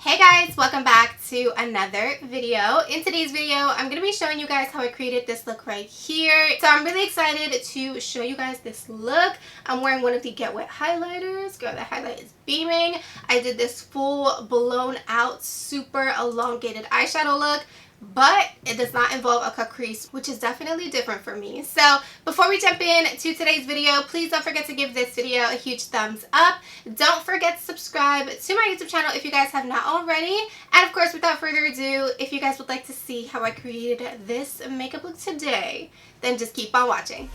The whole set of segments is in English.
Hey guys, welcome back to another video. In today's video, I'm going to be showing you guys how I created this look right here. So I'm really excited to show you guys this look. I'm wearing one of the Get Wet highlighters. Girl, that highlight is beaming. I did this full blown out, super elongated eyeshadow look. But it does not involve a cut crease, which is definitely different for me. So before we jump in to today's video, please don't forget to give this video a huge thumbs up. Don't forget to subscribe to my YouTube channel if you guys have not already. And of course, without further ado, if you guys would like to see how I created this makeup look today, then just keep on watching.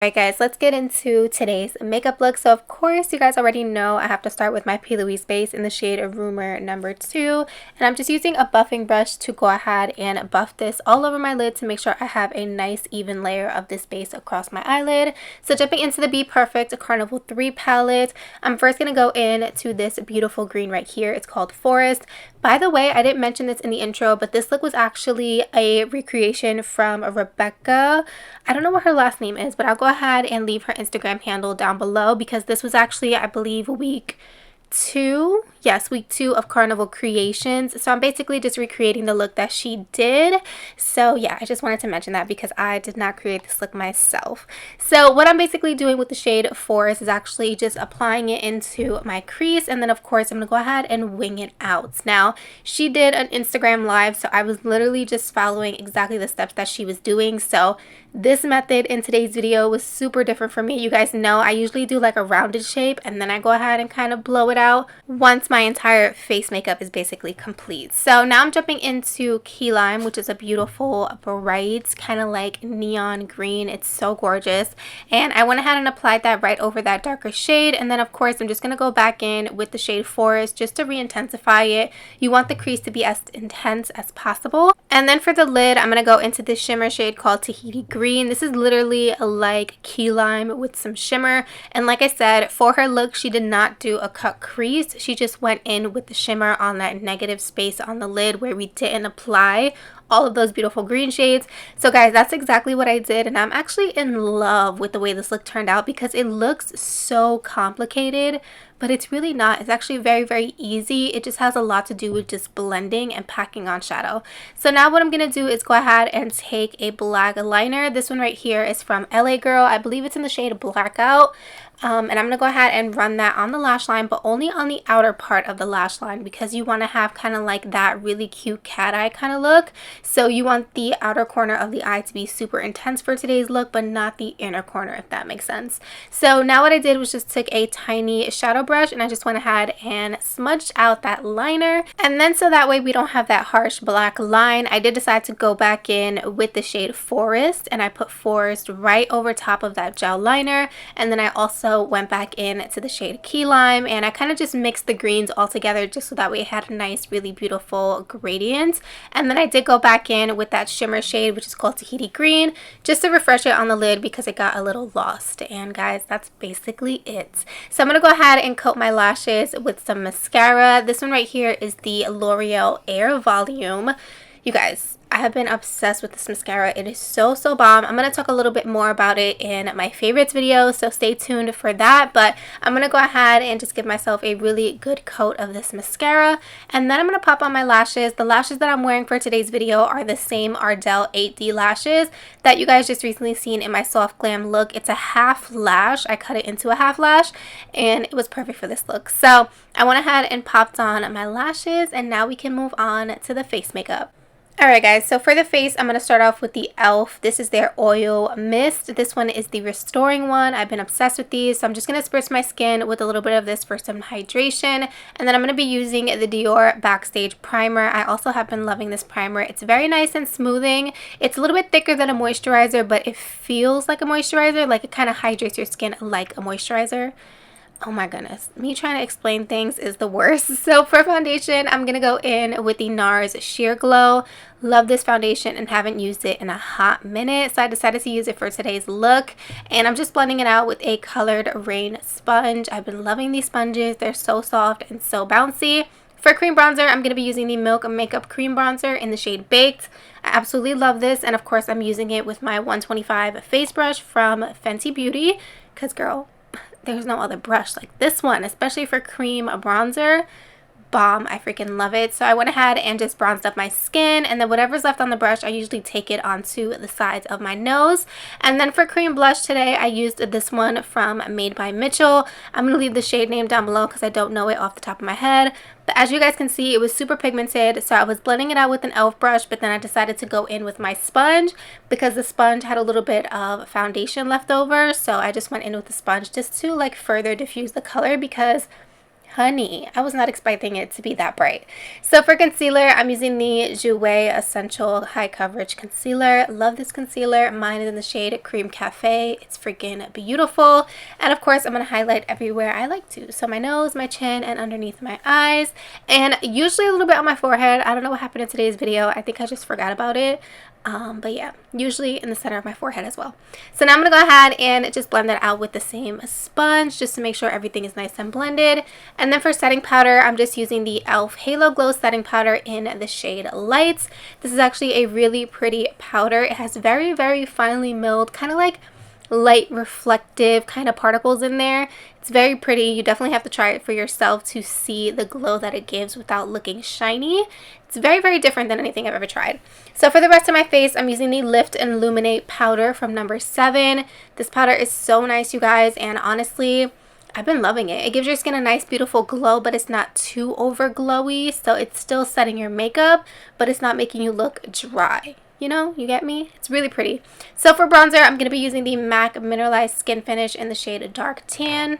Alright guys, let's get into today's makeup look. So of course, you guys already know I have to start with my P.LOUISE base in the shade of Rumor number 2. And I'm just using a buffing brush to go ahead and buff this all over my lid to make sure I have a nice even layer of this base across my eyelid. So jumping into the BPERFECT Carnival 3 palette, I'm first going to go in to this beautiful green right here. It's called Forest. By the way, I didn't mention this in the intro, but this look was actually a recreation from Rebecca. I don't know what her last name is, but I'll go ahead and leave her Instagram handle down below because this was actually, I believe, week 2. Yes, week 2 of Carnival Creations. So I'm basically just recreating the look that she did. So yeah, I just wanted to mention that because I did not create this look myself. So what I'm basically doing with the shade Forest is actually just applying it into my crease, and then of course I'm gonna go ahead and wing it out. Now she did an Instagram live, so I was literally just following exactly the steps that she was doing. So this method in today's video was super different for me. You guys know I usually do like a rounded shape and then I go ahead and kind of blow it out once my entire face makeup is basically complete. So now I'm jumping into Key Lime, which is a beautiful bright kind of like neon green. It's so gorgeous, and I went ahead and applied that right over that darker shade. And then of course I'm just going to go back in with the shade Forest just to re-intensify it. You want the crease to be as intense as possible. And then for the lid, I'm going to go into this shimmer shade called Tahiti Green. This is literally like Key Lime with some shimmer. And like I said, for her look, she did not do a cut crease. She just went in with the shimmer on that negative space on the lid where we didn't apply all of those beautiful green shades. So guys, that's exactly what I did, and I'm actually in love with the way this look turned out because it looks so complicated, but it's really not. It's actually very, very easy. It just has a lot to do with just blending and packing on shadow. So now what I'm gonna do is go ahead and take a black liner. This one right here is from L.AGIRL. I believe it's in the shade Blackout. And I'm going to go ahead and run that on the lash line, but only on the outer part of the lash line because you want to have kind of like that really cute cat eye kind of look. So you want the outer corner of the eye to be super intense for today's look, but not the inner corner, if that makes sense. So now what I did was just took a tiny shadow brush and I just went ahead and smudged out that liner. And then so that way we don't have that harsh black line, I did decide to go back in with the shade Forest, and I put Forest right over top of that gel liner. And then I also went back in to the shade Key Lime, and I kind of just mixed the greens all together just so that way it had a nice, really beautiful gradient. And then I did go back in with that shimmer shade, which is called Tahiti Green, just to refresh it on the lid because it got a little lost. And guys, that's basically it. So I'm going to go ahead and coat my lashes with some mascara. This one right here is the L'Oreal Air Volume. You guys, I have been obsessed with this mascara. It is so bomb. I'm going to talk a little bit more about it in my favorites video, so stay tuned for that. But I'm going to go ahead and just give myself a really good coat of this mascara. And then I'm going to pop on my lashes. The lashes that I'm wearing for today's video are the same Ardell 8D lashes that you guys just recently seen in my soft glam look. It's a half lash. I cut it into a half lash and it was perfect for this look. So I went ahead and popped on my lashes, and now we can move on to the face makeup. Alright guys, so for the face, I'm going to start off with the e.l.f. This is their oil mist. This one is the restoring one. I've been obsessed with these, so I'm just going to spritz my skin with a little bit of this for some hydration. And then I'm going to be using the DIOR Backstage primer. I also have been loving this primer. It's very nice and smoothing. It's a little bit thicker than a moisturizer, but it feels like a moisturizer. Like, it kind of hydrates your skin like a moisturizer. Oh my goodness, me trying to explain things is the worst. So for foundation, I'm gonna go in with the NARS Sheer Glow. Love this foundation and haven't used it in a hot minute, so I decided to use it for today's look. And I'm just blending it out with a Colored Rain sponge. I've been loving these sponges. They're so soft and so bouncy. For cream bronzer, I'm going to be using the Milk Makeup Cream Bronzer in the shade Baked. I absolutely love this, and of course I'm using it with my 125 face brush from Fenty Beauty, because girl, there's no other brush like this one, especially for cream bronzer. Bomb. I freaking love it. So I went ahead and just bronzed up my skin, and then whatever's left on the brush, I usually take it onto the sides of my nose. And then for cream blush today, I used this one from Made by Mitchell. I'm going to leave the shade name down below because I don't know it off the top of my head. But as you guys can see, it was super pigmented, so I was blending it out with an e.l.f. brush, but then I decided to go in with my sponge because the sponge had a little bit of foundation left over. So I just went in with the sponge just to like further diffuse the color because honey, I was not expecting it to be that bright. So for concealer, I'm using the JOUER Essential High Coverage Concealer. Love this concealer. Mine is in the shade Cream Cafe. It's freaking beautiful. And of course, I'm going to highlight everywhere I like to. So my nose, my chin, and underneath my eyes. And usually a little bit on my forehead. I don't know what happened in today's video. I think I just forgot about it. But yeah, usually in the center of my forehead as well. So now I'm going to go ahead and just blend that out with the same sponge just to make sure everything is nice and blended. And then for setting powder, I'm just using the e.l.f. Halo Glow setting powder in the shade Lights. This is actually a really pretty powder. It has very, very finely milled, kind of like light reflective kind of particles in there. It's very pretty. You definitely have to try it for yourself to see the glow that it gives without looking shiny. It's very, very different than anything I've ever tried. So for the rest of my face, I'm using the Lift and Illuminate powder from number 7. This powder is so nice, you guys, and honestly, I've been loving it. It gives your skin a nice, beautiful glow, but it's not too over glowy, so it's still setting your makeup, but it's not making you look dry. You know, you get me? It's really pretty. So for bronzer, I'm going to be using the MAC Mineralized Skin Finish in the shade Dark Tan.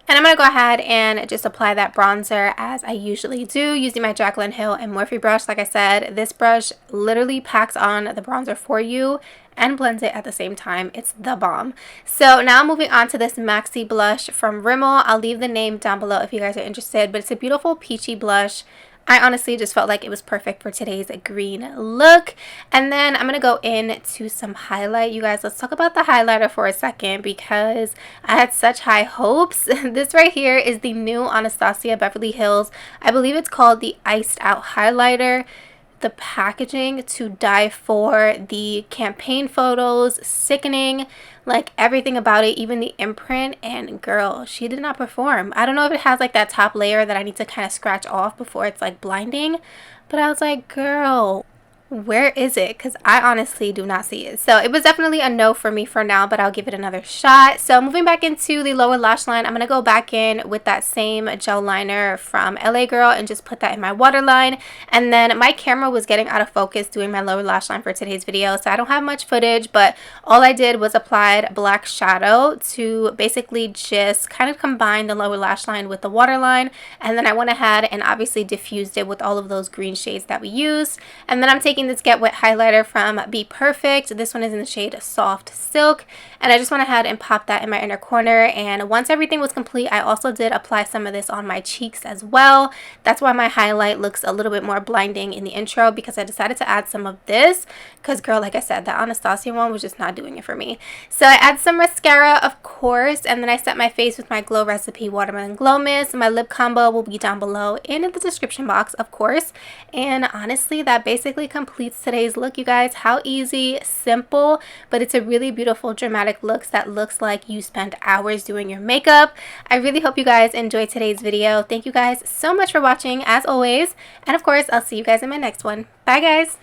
And I'm going to go ahead and just apply that bronzer as I usually do using my Jaclyn Hill and Morphe brush. Like I said, this brush literally packs on the bronzer for you and blends it at the same time. It's the bomb. So now moving on to this Maxi blush from Rimmel. I'll leave the name down below if you guys are interested, but it's a beautiful peachy blush. I honestly just felt like it was perfect for today's green look. And then I'm going to go into some highlight. You guys, let's talk about the highlighter for a second because I had such high hopes. This right here is the new Anastasia Beverly Hills. I believe it's called the Iced Out Highlighter. The packaging to die for, the campaign photos, sickening, like everything about it, even the imprint, and girl, she did not perform. I don't know if it has like that top layer that I need to kind of scratch off before it's like blinding, but I was like, girl, where is it? Because I honestly do not see it. So it was definitely a no for me for now, but I'll give it another shot. So moving back into the lower lash line, I'm going to go back in with that same gel liner from L.AGIRL and just put that in my waterline. And then my camera was getting out of focus doing my lower lash line for today's video, so I don't have much footage, but all I did was applied black shadow to basically just kind of combine the lower lash line with the waterline. And then I went ahead and obviously diffused it with all of those green shades that we used. And then I'm taking this Get Wet highlighter from BPERFECT. This one is in the shade Soft Silk, and I just went ahead and popped that in my inner corner. And once everything was complete, I also did apply some of this on my cheeks as well. That's why my highlight looks a little bit more blinding in the intro, because I decided to add some of this because girl, like I said, that Anastasia one was just not doing it for me. So I add some mascara, of course, and then I set my face with my Glow Recipe Watermelon Glow Mist. My lip combo will be down below and in the description box, of course. And honestly, that basically completes today's look, you guys. How easy, simple, but it's a really beautiful dramatic look that looks like you spent hours doing your makeup. I really hope you guys enjoyed today's video. Thank you guys so much for watching, as always, and of course I'll see you guys in my next one. Bye guys.